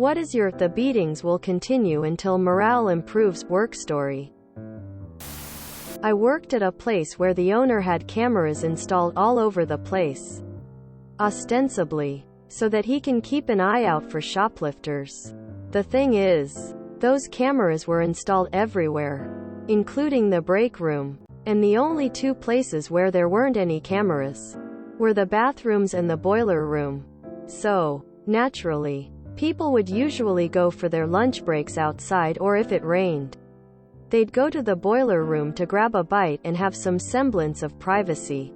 What is your "the beatings will continue until morale improves" work story? I worked at a place where the owner had cameras installed all over the place. Ostensibly, so that he can keep an eye out for shoplifters. The thing is, those cameras were installed everywhere, including the break room. And the only two places where there weren't any cameras were the bathrooms and the boiler room. So, naturally, people would usually go for their lunch breaks outside, or if it rained, they'd go to the boiler room to grab a bite and have some semblance of privacy.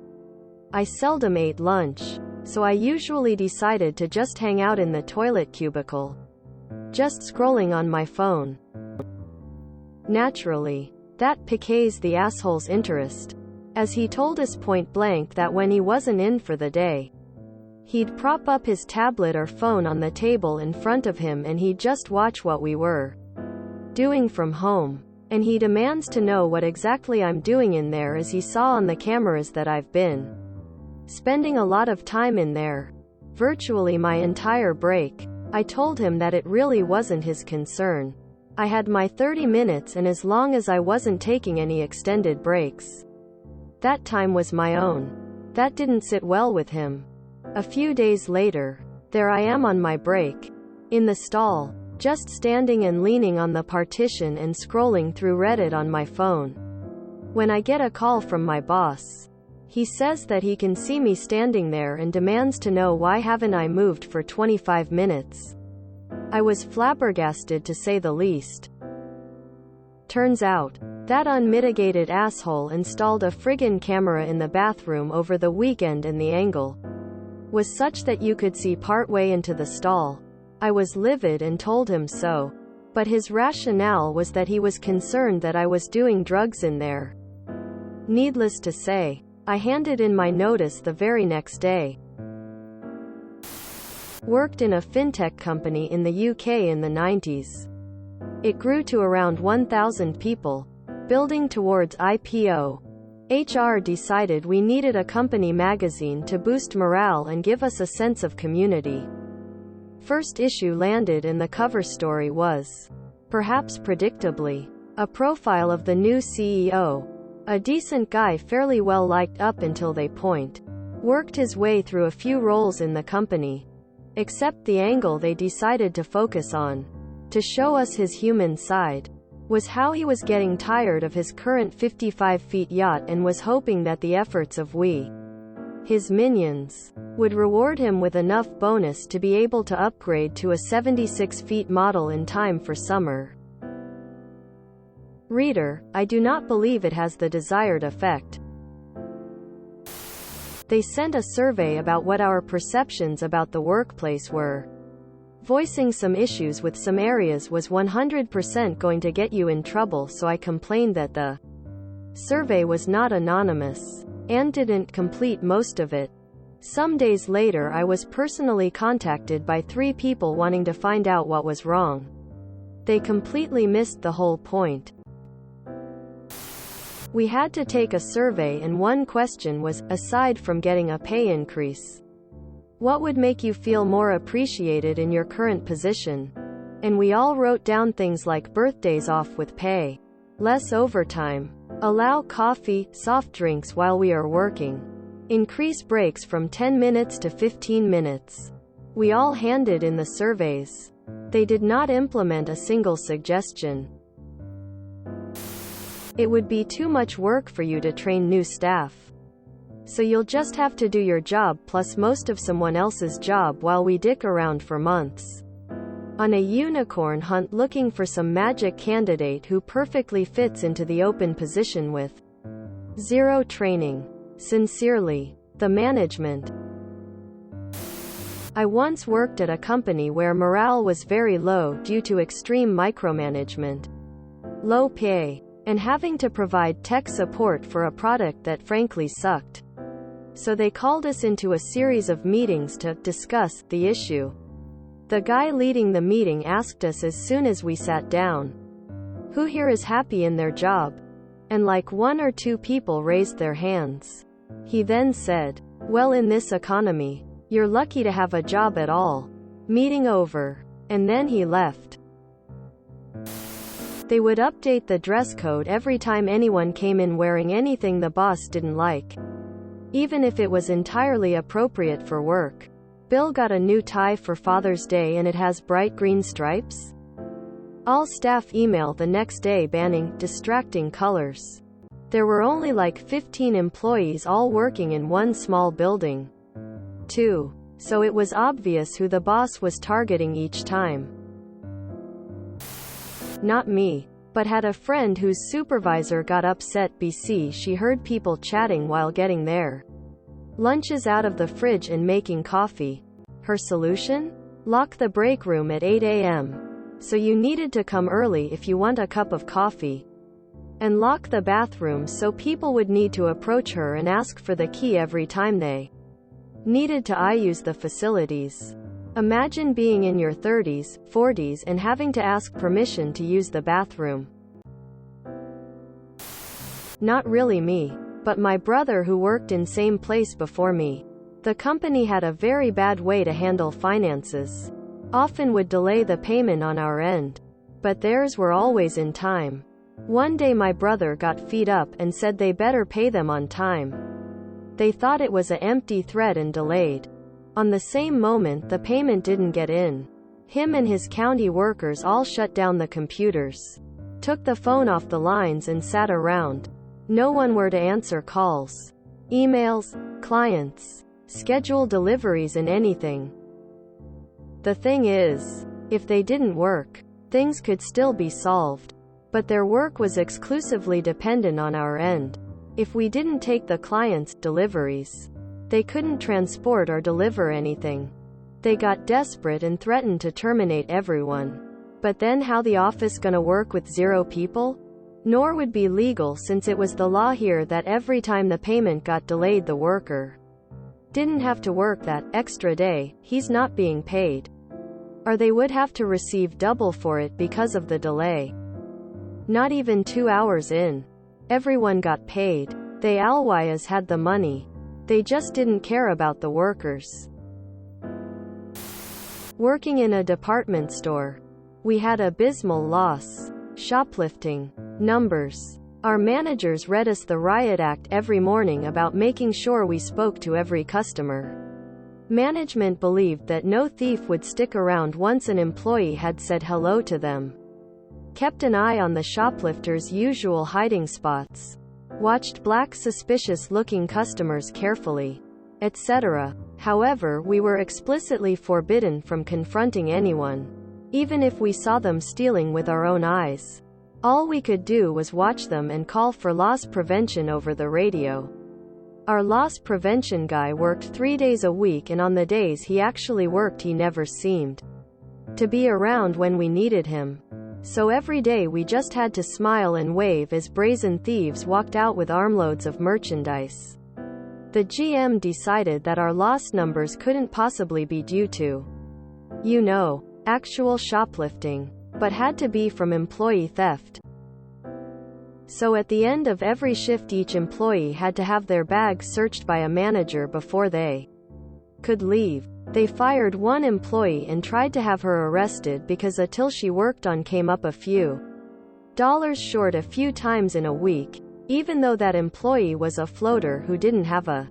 I seldom ate lunch, so I usually decided to just hang out in the toilet cubicle, just scrolling on my phone. Naturally, that piques the asshole's interest, as he told us point blank that when he wasn't in for the day, he'd prop up his tablet or phone on the table in front of him and he'd just watch what we were doing from home. And he demands to know what exactly I'm doing in there, as he saw on the cameras that I've been spending a lot of time in there, virtually my entire break. I told him that it really wasn't his concern. I had my 30 minutes, and as long as I wasn't taking any extended breaks, that time was my own. That didn't sit well with him. A few days later, there I am on my break, in the stall, just standing and leaning on the partition and scrolling through Reddit on my phone, when I get a call from my boss. He says that he can see me standing there and demands to know why haven't I moved for 25 minutes. I was flabbergasted, to say the least. Turns out, that unmitigated asshole installed a friggin' camera in the bathroom over the weekend, and the angle was such that you could see partway into the stall. I was livid and told him so, but his rationale was that he was concerned that I was doing drugs in there. Needless to say, I handed in my notice the very next day. Worked in a fintech company in the UK in the 90s. It grew to around 1,000 people, building towards IPO. HR decided we needed a company magazine to boost morale and give us a sense of community. First issue landed, and the cover story was, perhaps predictably, a profile of the new CEO. A decent guy, fairly well liked up until they worked his way through a few roles in the company. Except the angle they decided to focus on, to show us his human side, was how he was getting tired of his current 55-feet yacht and was hoping that the efforts of we, his minions, would reward him with enough bonus to be able to upgrade to a 76-feet model in time for summer. Reader, I do not believe it has the desired effect. They sent a survey about what our perceptions about the workplace were. Voicing some issues with some areas was 100% going to get you in trouble, so I complained that the survey was not anonymous, and didn't complete most of it. Some days later, I was personally contacted by 3 people wanting to find out what was wrong. They completely missed the whole point. We had to take a survey, and one question was, aside from getting a pay increase, what would make you feel more appreciated in your current position? And we all wrote down things like birthdays off with pay, less overtime, allow coffee, soft drinks while we are working, increase breaks from 10 minutes to 15 minutes. We all handed in the surveys. They did not implement a single suggestion. It would be too much work for you to train new staff. So you'll just have to do your job plus most of someone else's job while we dick around for months on a unicorn hunt looking for some magic candidate who perfectly fits into the open position with zero training. Sincerely, the management. I once worked at a company where morale was very low due to extreme micromanagement, low pay, and having to provide tech support for a product that frankly sucked. So they called us into a series of meetings to discuss the issue. The guy leading the meeting asked us as soon as we sat down, "Who here is happy in their job?" And like 1 or 2 people raised their hands. He then said, "Well, in this economy, you're lucky to have a job at all." Meeting over. And then he left. They would update the dress code every time anyone came in wearing anything the boss didn't like, even if it was entirely appropriate for work. Bill got a new tie for Father's Day and it has bright green stripes. All staff email the next day banning distracting colors. There were only like 15 employees all working in one small building. 2. So it was obvious who the boss was targeting each time. Not me, but had a friend whose supervisor got upset because she heard people chatting while getting their lunches out of the fridge and making coffee. Her solution? Lock the break room at 8 a.m. So you needed to come early if you want a cup of coffee. And lock the bathroom so people would need to approach her and ask for the key every time they needed to use the facilities. Imagine being in your 30s, 40s and having to ask permission to use the bathroom. Not really me, but my brother who worked in same place before me. The company had a very bad way to handle finances. Often would delay the payment on our end. But theirs were always in time. One day my brother got fed up and said they better pay them on time. They thought it was an empty threat and delayed. On the same moment the payment didn't get in. Him and his county workers all shut down the computers, took the phone off the lines and sat around. No one were to answer calls, emails, clients, schedule deliveries and anything. The thing is, if they didn't work, things could still be solved. But their work was exclusively dependent on our end. If we didn't take the clients' deliveries, they couldn't transport or deliver anything. They got desperate and threatened to terminate everyone. But then how the office gonna work with 0 people? Nor would be legal since it was the law here that every time the payment got delayed the worker didn't have to work that extra day, he's not being paid. Or they would have to receive double for it because of the delay. Not even 2 hours in, everyone got paid. They always had the money. They just didn't care about the workers. Working in a department store, we had abysmal loss. Shoplifting numbers. Our managers read us the riot act every morning about making sure we spoke to every customer. Management believed that no thief would stick around once an employee had said hello to them. Kept an eye on the shoplifters' usual hiding spots. Watched black suspicious-looking customers carefully, etc. However, we were explicitly forbidden from confronting anyone, even if we saw them stealing with our own eyes. All we could do was watch them and call for loss prevention over the radio. Our loss prevention guy worked 3 days a week, and on the days he actually worked he never seemed to be around when we needed him. So every day we just had to smile and wave as brazen thieves walked out with armloads of merchandise. The GM decided that our loss numbers couldn't possibly be due to, actual shoplifting, but had to be from employee theft. So at the end of every shift each employee had to have their bags searched by a manager before they could leave. They fired one employee and tried to have her arrested because a till she worked on came up a few dollars short a few times in a week, even though that employee was a floater who didn't have a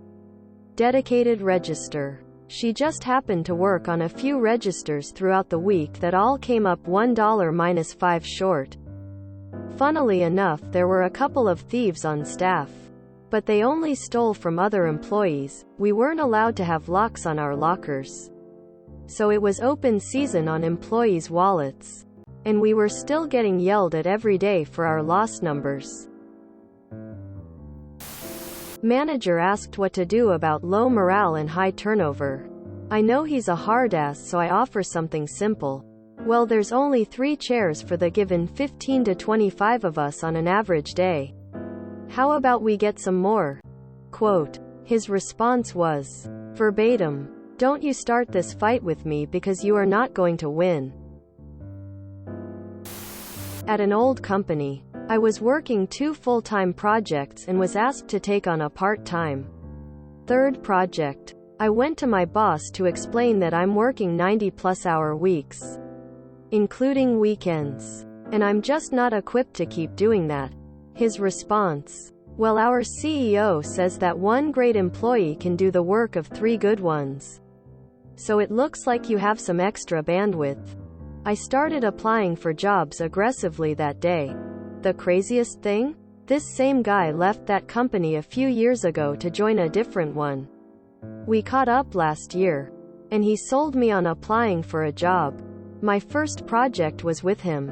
dedicated register. She just happened to work on a few registers throughout the week that all came up $1 minus 5 short. Funnily enough, there were a couple of thieves on staff, but they only stole from other employees. We weren't allowed to have locks on our lockers, so it was open season on employees' wallets, and we were still getting yelled at every day for our loss numbers. Manager asked what to do about low morale and high turnover. I know he's a hard ass, so I offer something simple. Well, there's only 3 chairs for the given 15 to 25 of us on an average day. How about we get some more? Quote. His response was, verbatim, "Don't you start this fight with me because you are not going to win." At an old company, I was working 2 full-time projects and was asked to take on a part-time third project. I went to my boss to explain that I'm working 90-plus hour weeks. including weekends. And I'm just not equipped to keep doing that. His response: well, our CEO says that one great employee can do the work of 3 good ones. So it looks like you have some extra bandwidth. I started applying for jobs aggressively that day. The craziest thing? This same guy left that company a few years ago to join a different one. We caught up last year, and he sold me on applying for a job. My first project was with him,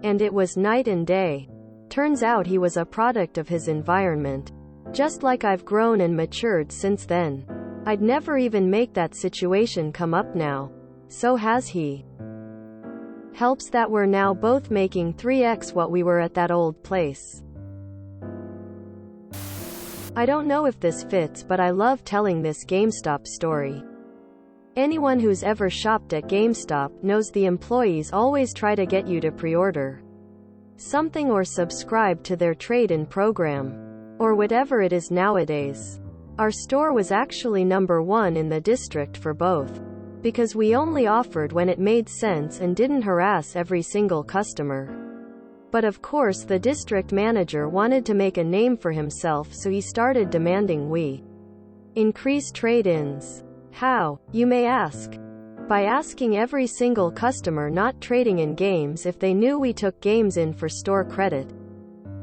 and it was night and day. Turns out he was a product of his environment. Just like I've grown and matured since then. I'd never even make that situation come up now. So has he. Helps that we're now both making 3x what we were at that old place. I don't know if this fits, but I love telling this GameStop story. Anyone who's ever shopped at GameStop knows the employees always try to get you to pre-order something or subscribe to their trade-in program, or whatever it is nowadays. Our store was actually number 1 in the district for both, because we only offered when it made sense and didn't harass every single customer. But of course the district manager wanted to make a name for himself, so he started demanding we increase trade-ins. How, you may ask? By asking every single customer not trading in games if they knew we took games in for store credit.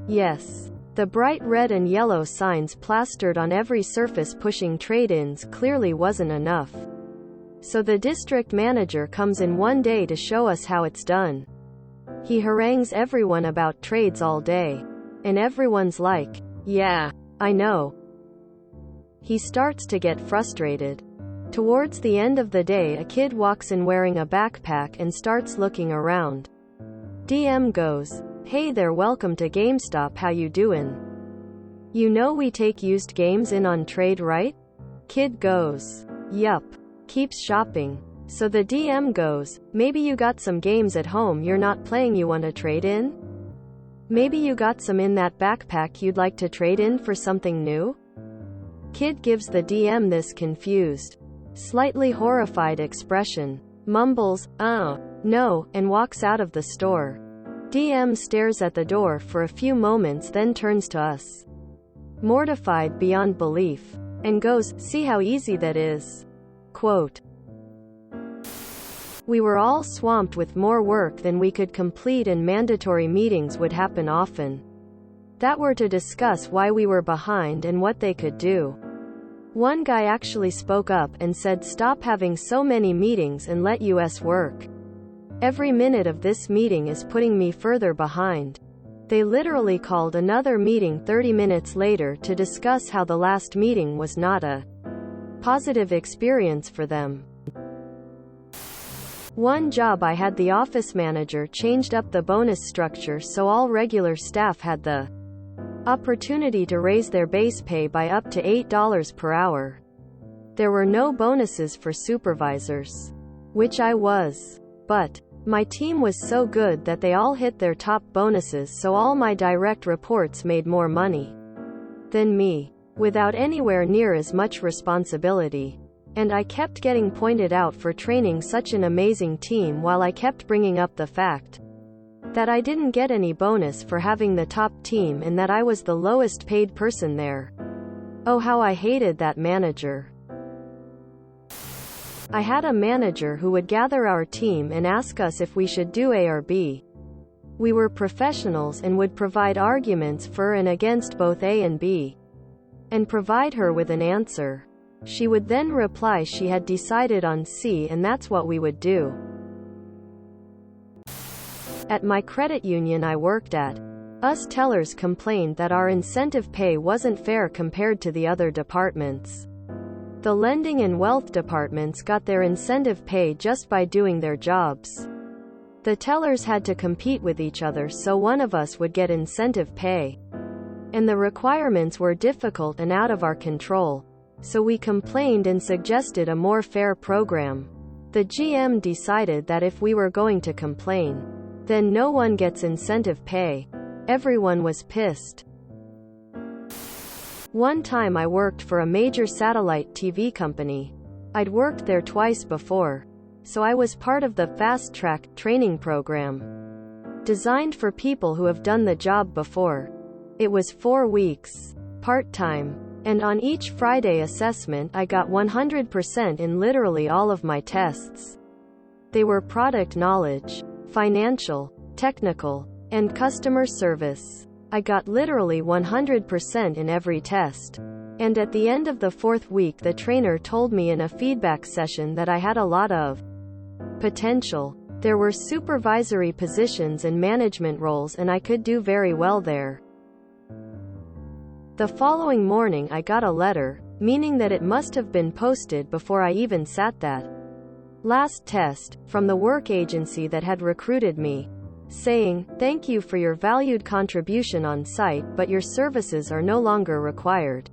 Yes. The bright red and yellow signs plastered on every surface pushing trade-ins clearly wasn't enough. So the district manager comes in one day to show us how it's done. He harangues everyone about trades all day. And everyone's like, yeah, I know. He starts to get frustrated. Towards the end of the day, a kid walks in wearing a backpack and starts looking around. DM goes, hey there, welcome to GameStop, how you doin'? You know we take used games in on trade, right? Kid goes, yup. Keeps shopping. So the DM goes, maybe you got some games at home you're not playing you want to trade in? Maybe you got some in that backpack you'd like to trade in for something new? Kid gives the DM this confused, slightly horrified expression, mumbles, no, and walks out of the store. DM stares at the door for a few moments, then turns to us, mortified beyond belief, and goes, see how easy that is. Quote. We were all swamped with more work than we could complete, and mandatory meetings would happen often that were to discuss why we were behind and what they could do. One guy actually spoke up and said, stop having so many meetings and let us work. Every minute of this meeting is putting me further behind. They literally called another meeting 30 minutes later to discuss how the last meeting was not a positive experience for them. One job I had, the office manager changed up the bonus structure so all regular staff had the opportunity to raise their base pay by up to $8 per hour. There were no bonuses for supervisors, which I was. But my team was so good that they all hit their top bonuses, so all my direct reports made more money than me, without anywhere near as much responsibility. And I kept getting pointed out for training such an amazing team, while I kept bringing up the fact that I didn't get any bonus for having the top team and that I was the lowest paid person there. Oh, how I hated that manager. I had a manager who would gather our team and ask us if we should do A or B. We were professionals and would provide arguments for and against both A and B, and provide her with an answer. She would then reply she had decided on C, and that's what we would do. At my credit union I worked at, us tellers complained that our incentive pay wasn't fair compared to the other departments. The lending and wealth departments got their incentive pay just by doing their jobs. The tellers had to compete with each other, so one of us would get incentive pay. And the requirements were difficult and out of our control. So we complained and suggested a more fair program. The GM decided that if we were going to complain, then no one gets incentive pay. Everyone was pissed. One time I worked for a major satellite TV company. I'd worked there twice before. so I was part of the fast-track training program, designed for people who have done the job before. It was 4 weeks, part-time, and on each Friday assessment I got 100% in literally all of my tests. They were product knowledge, financial, technical, and customer service. I got literally 100% in every test. And at the end of the 4th week the trainer told me in a feedback session that I had a lot of potential. There were supervisory positions and management roles and I could do very well there. The following morning I got a letter, meaning that it must have been posted before I even sat that last test, from the work agency that had recruited me, saying, "Thank you for your valued contribution on site, but your services are no longer required."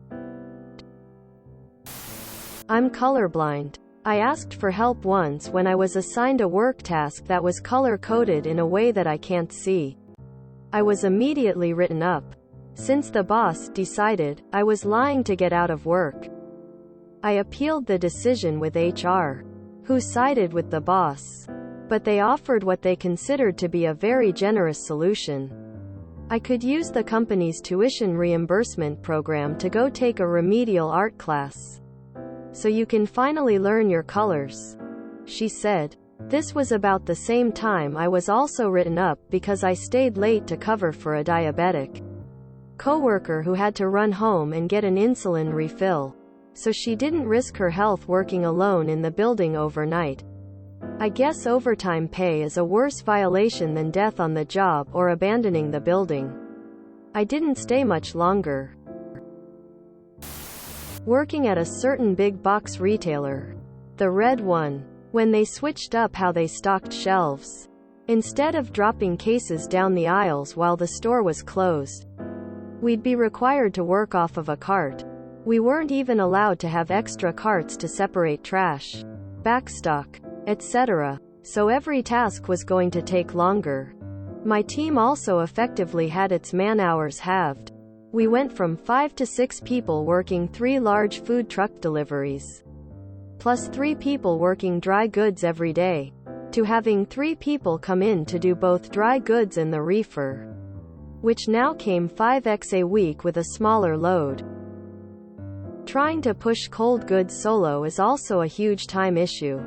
I'm colorblind. I asked for help once when I was assigned a work task that was color-coded in a way that I can't see. I was immediately written up, since the boss decided I was lying to get out of work. I appealed the decision with HR, who sided with the boss, but they offered what they considered to be a very generous solution. I could use the company's tuition reimbursement program to go take a remedial art class, so you can finally learn your colors, she said. This was about the same time I was also written up because I stayed late to cover for a diabetic coworker who had to run home and get an insulin refill, so she didn't risk her health working alone in the building overnight. I guess overtime pay is a worse violation than death on the job or abandoning the building. I didn't stay much longer. Working at a certain big box retailer, the red one, when they switched up how they stocked shelves. Instead of dropping cases down the aisles while the store was closed, we'd be required to work off of a cart. We weren't even allowed to have extra carts to separate trash, backstock, etc., so every task was going to take longer. My team also effectively had its man-hours halved. We went from 5 to 6 people working 3 large food truck deliveries, plus 3 people working dry goods every day, to having 3 people come in to do both dry goods and the reefer, which now came 5x a week with a smaller load. Trying to push cold goods solo is also a huge time issue.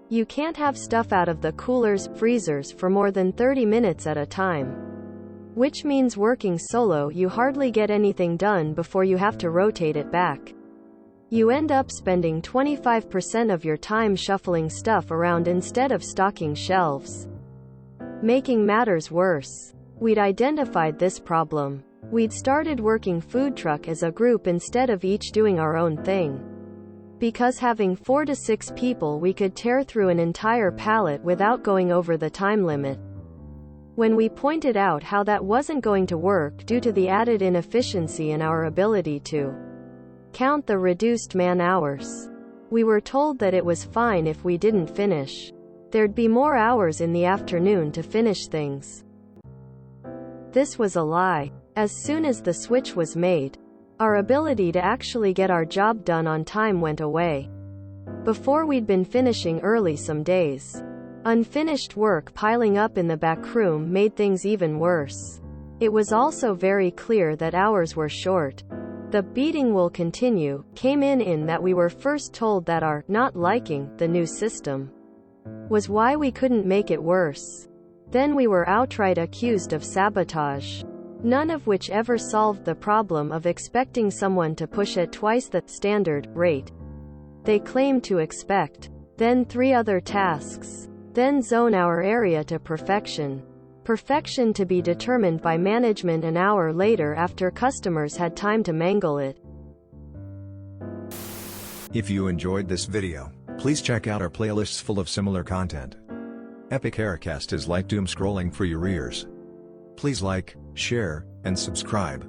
You can't have stuff out of the coolers, freezers for more than 30 minutes at a time, which means working solo you hardly get anything done before you have to rotate it back. You end up spending 25% of your time shuffling stuff around instead of stocking shelves. Making matters worse, we'd identified this problem. We'd started working food truck as a group instead of each doing our own thing. Because having 4 to 6 people we could tear through an entire pallet without going over the time limit. When we pointed out how that wasn't going to work due to the added inefficiency in our ability to count the reduced man-hours, we were told that it was fine if we didn't finish. There'd be more hours in the afternoon to finish things. This was a lie. As soon as the switch was made, our ability to actually get our job done on time went away. Before we'd been finishing early some days. Unfinished work piling up in the back room made things even worse. It was also very clear that hours were short. The "beating will continue" came in that we were first told that our not liking the new system was why we couldn't make it worse. Then we were outright accused of sabotage, none of which ever solved the problem of expecting someone to push at twice the standard rate they claimed to expect. Then 3 other tasks. Then zone our area to perfection. Perfection to be determined by management an hour later after customers had time to mangle it. If you enjoyed this video, please check out our playlists full of similar content. Epic Haircast is like doom scrolling for your ears. Please like, share, and subscribe.